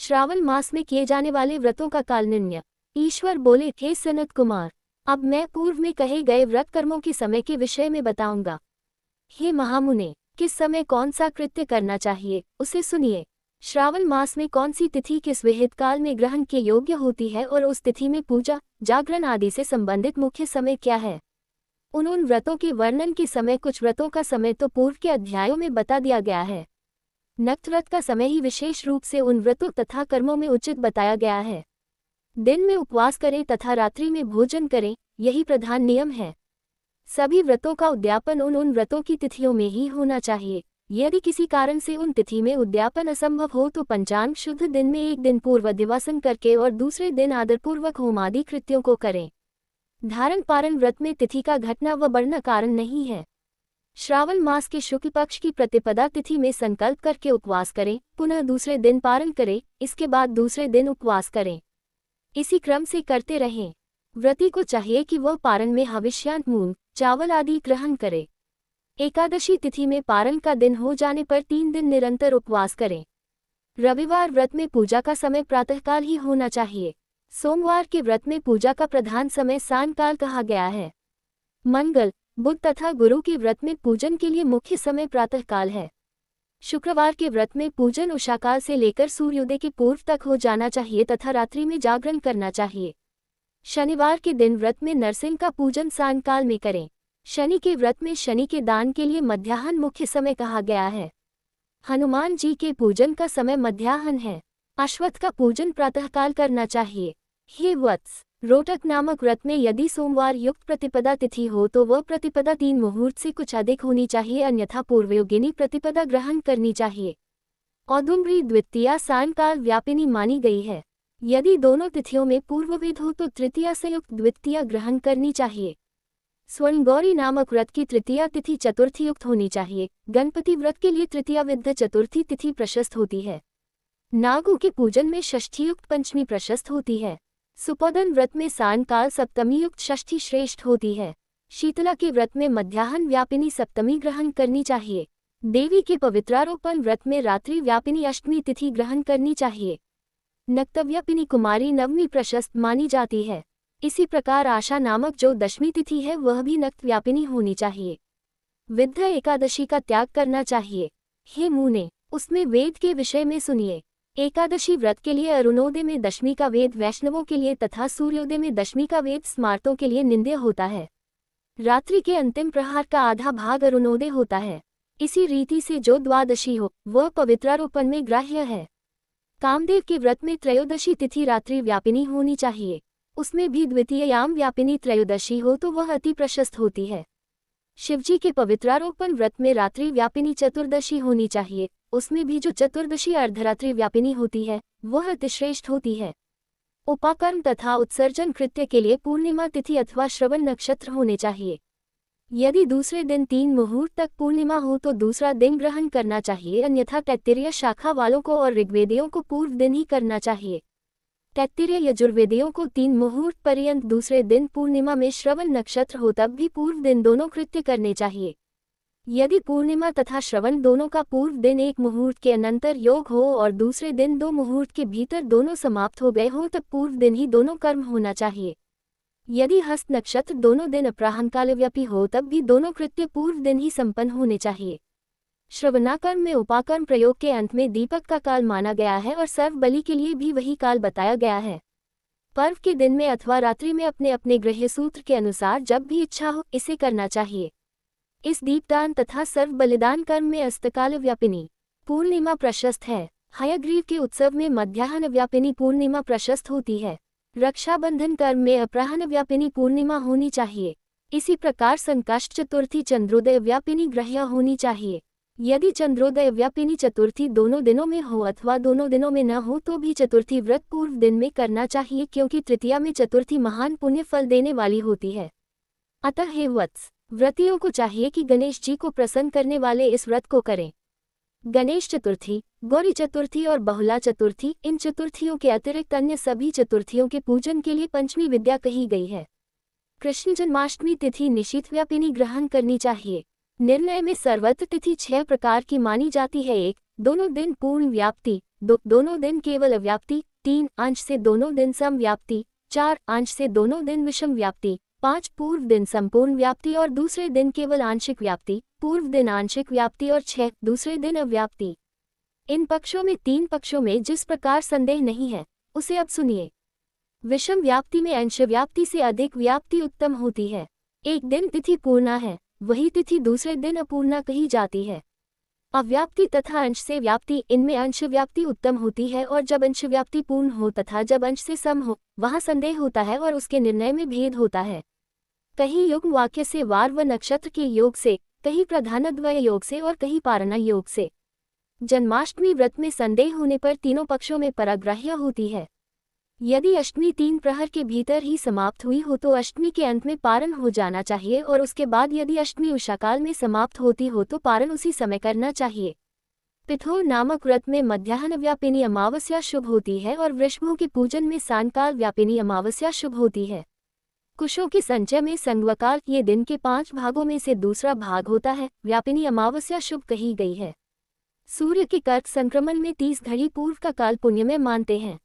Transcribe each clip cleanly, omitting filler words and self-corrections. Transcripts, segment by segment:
श्रावण मास में किए जाने वाले व्रतों का काल निर्णय। ईश्वर बोले, हे सनत कुमार, अब मैं पूर्व में कहे गए व्रत कर्मों के समय के विषय में बताऊंगा। हे महामुने, किस समय कौन सा कृत्य करना चाहिए उसे सुनिए। श्रावण मास में कौन सी तिथि किस विहित काल में ग्रहण के योग्य होती है और उस तिथि में पूजा जागरण आदि से संबंधित मुख्य समय क्या है। उन व्रतों के वर्णन के समय कुछ व्रतों का समय तो पूर्व के अध्यायों में बता दिया गया है। नक्त व्रत का समय ही विशेष रूप से उन व्रतों तथा कर्मों में उचित बताया गया है। दिन में उपवास करें तथा रात्रि में भोजन करें, यही प्रधान नियम है। सभी व्रतों का उद्यापन उन व्रतों की तिथियों में ही होना चाहिए। यदि किसी कारण से उन तिथि में उद्यापन असंभव हो तो पंचांग शुद्ध दिन में एक दिन पूर्व दिवासन करके और दूसरे दिन आदरपूर्वक होम आदि कृत्यों को करें। धारण पारण व्रत में तिथि का घटना व बढ़ना कारण नहीं है। श्रावण मास के शुक्ल पक्ष की प्रतिपदा तिथि में संकल्प करके उपवास करें, पुनः दूसरे दिन पारण करें, इसके बाद दूसरे दिन उपवास करें। इसी क्रम से करते रहें। व्रती को चाहिए कि वह पारण में हविष्यांत मूंग चावल आदि ग्रहण करे। एकादशी तिथि में पारण का दिन हो जाने पर 3 दिन निरंतर उपवास करें। रविवार व्रत में पूजा का समय प्रातःकाल ही होना चाहिए। सोमवार के व्रत में पूजा का प्रधान समय सायंकाल कहा गया है। मंगल, बुध तथा गुरु के व्रत में पूजन के लिए मुख्य समय प्रातःकाल है। शुक्रवार के व्रत में पूजन उषाकाल से लेकर सूर्योदय के पूर्व तक हो जाना चाहिए तथा रात्रि में जागरण करना चाहिए। शनिवार के दिन व्रत में नरसिंह का पूजन सायंकाल में करें। शनि के व्रत में शनि के दान के लिए मध्याह्न मुख्य समय कहा गया है। हनुमान जी के पूजन का समय मध्याह्न है। अश्वत्थ का पूजन प्रातःकाल करना चाहिए। हे वत्स, रोटक नामक व्रत में यदि सोमवार युक्त प्रतिपदा तिथि हो तो वह प्रतिपदा 3 मुहूर्त से कुछ अधिक होनी चाहिए, अन्यथा पूर्वयोगिनी प्रतिपदा ग्रहण करनी चाहिए। औदुम्बरी द्वितीया सायंकाल व्यापिनी मानी गई है। यदि दोनों तिथियों में पूर्वविध हो तो तृतीया से युक्त द्वितीया ग्रहण करनी चाहिए। स्वर्णगौरी नामक व्रत की तृतीया तिथि चतुर्थी युक्त होनी चाहिए। गणपति व्रत के लिए तृतीया विद्ध चतुर्थी तिथि प्रशस्त होती है। नागों के पूजन में षष्ठी युक्त पंचमी प्रशस्त होती है। सुपोदन व्रत में सायंकाल सप्तमी युक्त षष्ठी श्रेष्ठ होती है। शीतला के व्रत में मध्याह्न व्यापिनी सप्तमी ग्रहण करनी चाहिए। देवी के पवित्रारोपण व्रत में रात्रि व्यापिनी अष्टमी तिथि ग्रहण करनी चाहिए। नक्तव्यापिनी कुमारी नवमी प्रशस्त मानी जाती है। इसी प्रकार आशा नामक जो दशमी तिथि है वह भी नक्त व्यापिनी होनी चाहिए। विद्ध एकादशी का त्याग करना चाहिए। हे मुने, उसमें वेद के विषय में सुनिए। एकादशी व्रत के लिए अरुणोदय में दशमी का वेद वैष्णवों के लिए तथा सूर्योदय में दशमी का वेद स्मार्तों के लिए निंद्य होता है। रात्रि के अंतिम प्रहार का आधा भाग अरुणोदय होता है। इसी रीति से जो द्वादशी हो वह पवित्रारोपण में ग्राह्य है। कामदेव के व्रत में त्रयोदशी तिथि रात्रि व्यापिनी होनी चाहिए। उसमें भी द्वितीयायाम व्यापिनी त्रयोदशी हो तो वह अति प्रशस्त होती है। शिवजी के पवित्रारोपण व्रत में रात्रि व्यापिनी चतुर्दशी होनी चाहिए। उसमें भी जो चतुर्दशी अर्धरात्रि व्यापिनी होती है वह अतिश्रेष्ठ होती है। उपाकर्म तथा उत्सर्जन कृत्य के लिए पूर्णिमा तिथि अथवा श्रवण नक्षत्र होने चाहिए। यदि दूसरे दिन 3 मुहूर्त तक पूर्णिमा हो तो दूसरा दिन ग्रहण करना चाहिए, अन्यथा तैत्तिरीय शाखा वालों को और ऋग्वेदियों को पूर्व दिन ही करना चाहिए। तैत्तिरीय यजुर्वेदियों को 3 मुहूर्त पर्यंत दूसरे दिन पूर्णिमा में श्रवण नक्षत्र हो तब भी पूर्व दिन दोनों कृत्य करने चाहिए। यदि पूर्णिमा तथा श्रवण दोनों का पूर्व दिन 1 मुहूर्त के अनंतर योग हो और दूसरे दिन 2 मुहूर्त के भीतर दोनों समाप्त हो गए हो तब पूर्व दिन ही दोनों कर्म होना चाहिए। यदि हस्त नक्षत्र दोनों दिन अपराह्नकालव्यापी हो तब भी दोनों कृत्य पूर्व दिन ही संपन्न होने चाहिए। श्रवणाकर्म में उपाकर्म प्रयोग के अंत में दीपक का काल माना गया है और सर्व बलि के लिए भी वही काल बताया गया है। पर्व के दिन में अथवा रात्रि में अपने अपने गृह्य सूत्र के अनुसार जब भी इच्छा हो इसे करना चाहिए। इस दीपदान तथा सर्व बलिदान कर्म में अस्तकाल व्यापिनी पूर्णिमा प्रशस्त है। हयग्रीव के उत्सव में मध्याह्न व्यापिनी पूर्णिमा प्रशस्त होती है। रक्षाबंधन कर्म में अपराह्न व्यापिनी पूर्णिमा होनी चाहिए। इसी प्रकार संकष्ट चतुर्थी चंद्रोदय व्यापिनी ग्रह्य होनी चाहिए। यदि चंद्रोदय व्यापिनी चतुर्थी दोनों दिनों में हो अथवा दोनों दिनों में न हो तो भी चतुर्थी व्रत पूर्व दिन में करना चाहिए, क्योंकि तृतीया में चतुर्थी महान पुण्य फल देने वाली होती है। अतः हे वत्स, व्रतियों को चाहिए कि गणेश जी को प्रसन्न करने वाले इस व्रत को करें। गणेश चतुर्थी, गौरी चतुर्थी और बहुला चतुर्थी, इन चतुर्थियों के अतिरिक्त अन्य सभी चतुर्थियों के पूजन के लिए पंचमी विद्या कही गई है। कृष्ण जन्माष्टमी तिथि निशित व्यापिनी ग्रहण करनी चाहिए। निर्णय में सर्वत्र तिथि 6 प्रकार की मानी जाती है। 1, दोनों दिन पूर्ण व्याप्ति, दोनों दिन केवल अव्याप्ति, 3 अंश से दोनों दिन समव्याप्ति, 4 अंश से दोनों दिन विषम व्याप्ति, 5 पूर्व दिन संपूर्ण व्याप्ति और दूसरे दिन केवल आंशिक व्याप्ति, पूर्व दिन आंशिक व्याप्ति और 6 दूसरे दिन अव्याप्ति। इन पक्षों में 3 पक्षों में जिस प्रकार संदेह नहीं है उसे अब सुनिए। विषम व्याप्ति में अंश व्याप्ति से अधिक व्याप्ति उत्तम होती है। एक दिन तिथि पूर्णा है, वही तिथि दूसरे दिन अपूर्णा कही जाती है। अव्याप्ति तथा अंश से व्याप्ति, इनमें अंश व्याप्ति उत्तम होती है और जब अंश व्याप्ति पूर्ण हो तथा जब अंश से सम हो वहाँ संदेह होता है और उसके निर्णय में भेद होता है। कहीं युग्म वाक्य से वार व नक्षत्र के योग से, कहीं प्रधानद्वय योग से और कहीं पारणा योग से। जन्माष्टमी व्रत में संदेह होने पर तीनों पक्षों में पराग्राह्य होती है। यदि अष्टमी 3 प्रहर के भीतर ही समाप्त हुई हो तो अष्टमी के अंत में पारण हो जाना चाहिए और उसके बाद यदि अष्टमी उषाकाल में समाप्त होती हो तो पारण उसी समय करना चाहिए। पिथोर नामक व्रत में मध्याह्न व्यापिनी अमावस्या शुभ होती है और वृषभों के पूजन में सायंकाल व्यापिनी अमावस्या शुभ होती है। कुशों के संचय में संध्वकाल, ये दिन के 5 भागों में से दूसरा भाग होता है। व्यापिनी अमावस्या शुभ कही गई है। सूर्य के कर्क संक्रमण में 30 घड़ी पूर्व का काल पुण्य में मानते हैं।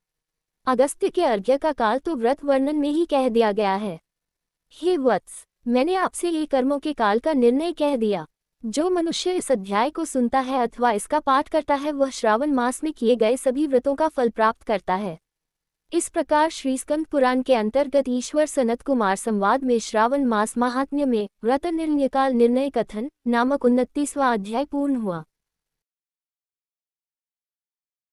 अगस्त्य के अर्घ्य का काल तो व्रत वर्णन में ही कह दिया गया है। हे वत्स, मैंने आपसे ये कर्मों के काल का निर्णय कह दिया। जो मनुष्य इस अध्याय को सुनता है अथवा इसका पाठ करता है वह श्रावण मास में किए गए सभी व्रतों का फल प्राप्त करता है। इस प्रकार श्री स्कंद पुराण के अंतर्गत ईश्वर सनत कुमार संवाद में श्रावण मास महात्म्य में व्रत निर्णय काल निर्णय कथन नामक 29वां अध्याय पूर्ण हुआ।